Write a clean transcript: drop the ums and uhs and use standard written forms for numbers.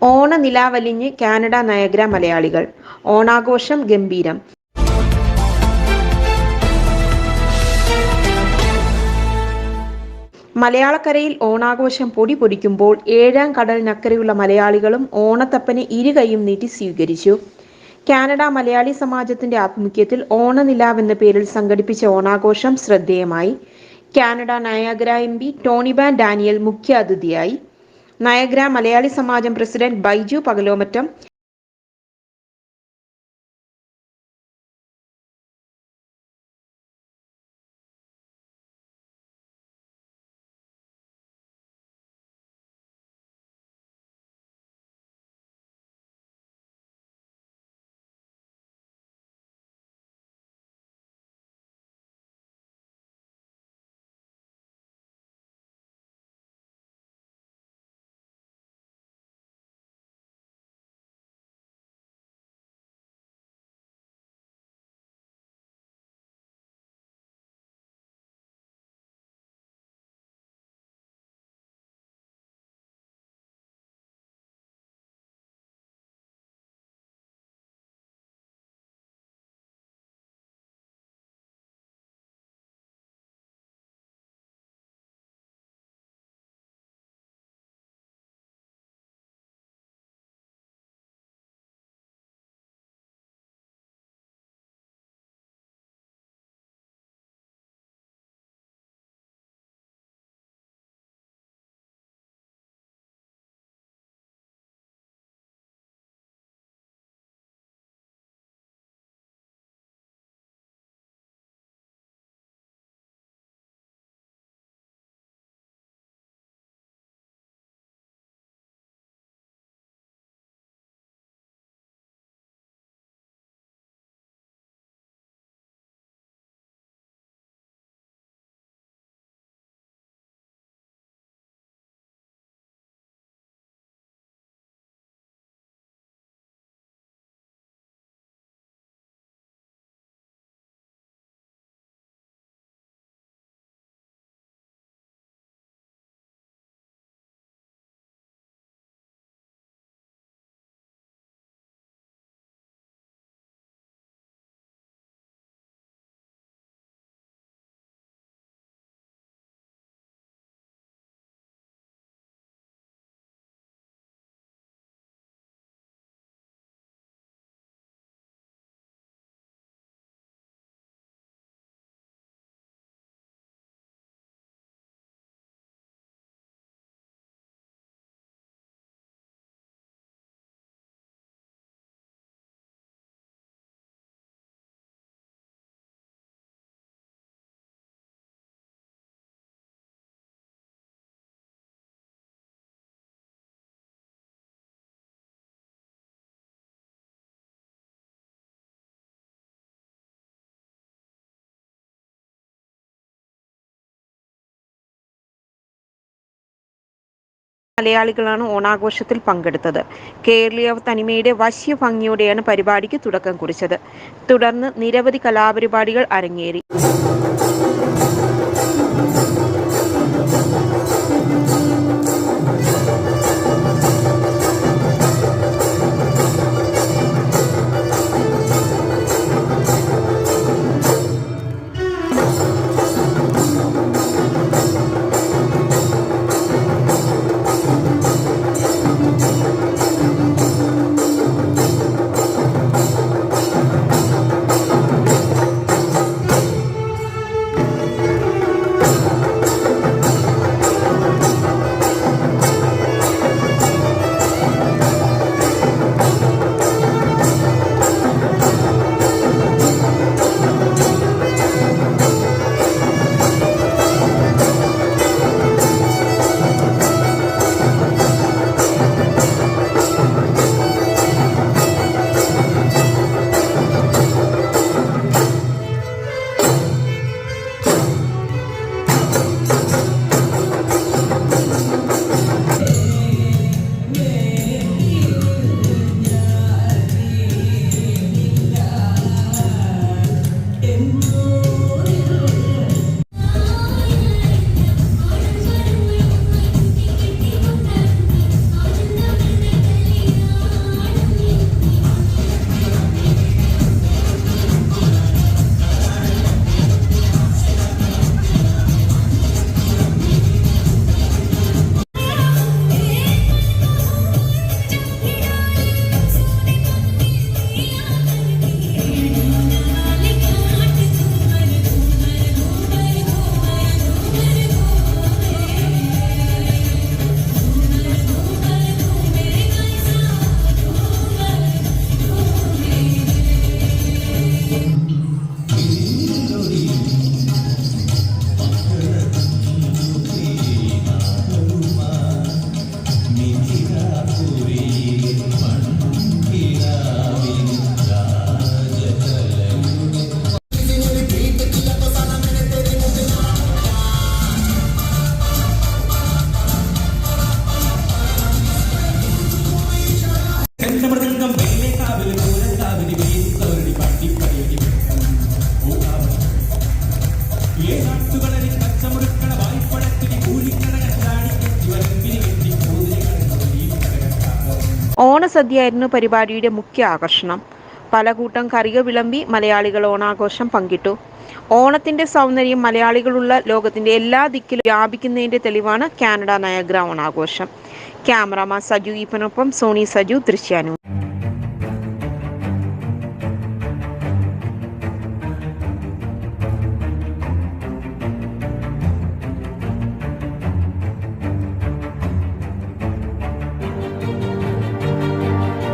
ഓണനിലാവലിഞ്ഞ് Canada Niagara മലയാളികൾ. ഓണാഘോഷം ഗംഭീരം. മലയാളക്കരയിൽ ഓണാഘോഷം പൊടി പൊടിക്കുമ്പോൾ ഏഴാം കടലിനക്കരെയുള്ള മലയാളികളും ഓണത്തപ്പനെ ഇരുകൈയും നീട്ടി സ്വീകരിച്ചു. കാനഡ മലയാളി സമാജത്തിന്റെ ആഭിമുഖ്യത്തിൽ ഓണനിലാവ് എന്ന പേരിൽ സംഘടിപ്പിച്ച ഓണാഘോഷം ശ്രദ്ധേയമായി. കാനഡ നയാഗ്ര MP ടോണിബാൻ ഡാനിയൽ മുഖ്യാതിഥിയായി. നയഗ്ര മലയാളി സമാജം പ്രസിഡന്റ് ബൈജു പകലോമറ്റം, മലയാളികളാണ് ഓണാഘോഷത്തിൽ പങ്കെടുത്തത്. കേരളീയ തനിമയുടെ വശ്യഭംഗിയോടെയാണ് പരിപാടിക്ക് തുടക്കം കുറിച്ചത്. തുടർന്ന് നിരവധി കലാപരിപാടികൾ അരങ്ങേറി. ഓണസദ്യയായിരുന്നു പരിപാടിയുടെ മുഖ്യ ആകർഷണം. പലകൂട്ടം കറികൾ വിളമ്പി മലയാളികൾ ഓണാഘോഷം പങ്കിട്ടു. ഓണത്തിന്റെ സൗന്ദര്യം മലയാളികളുള്ള ലോകത്തിന്റെ എല്ലാ ദിക്കിലും വ്യാപിക്കുന്നതിന്റെ തെളിവാണ് കാനഡ നയഗ്ര ഓണാഘോഷം. ക്യാമറാമാൻ സജു ഈപ്പനൊപ്പം സോണി സജു, ദൃശ്യാനൂർ.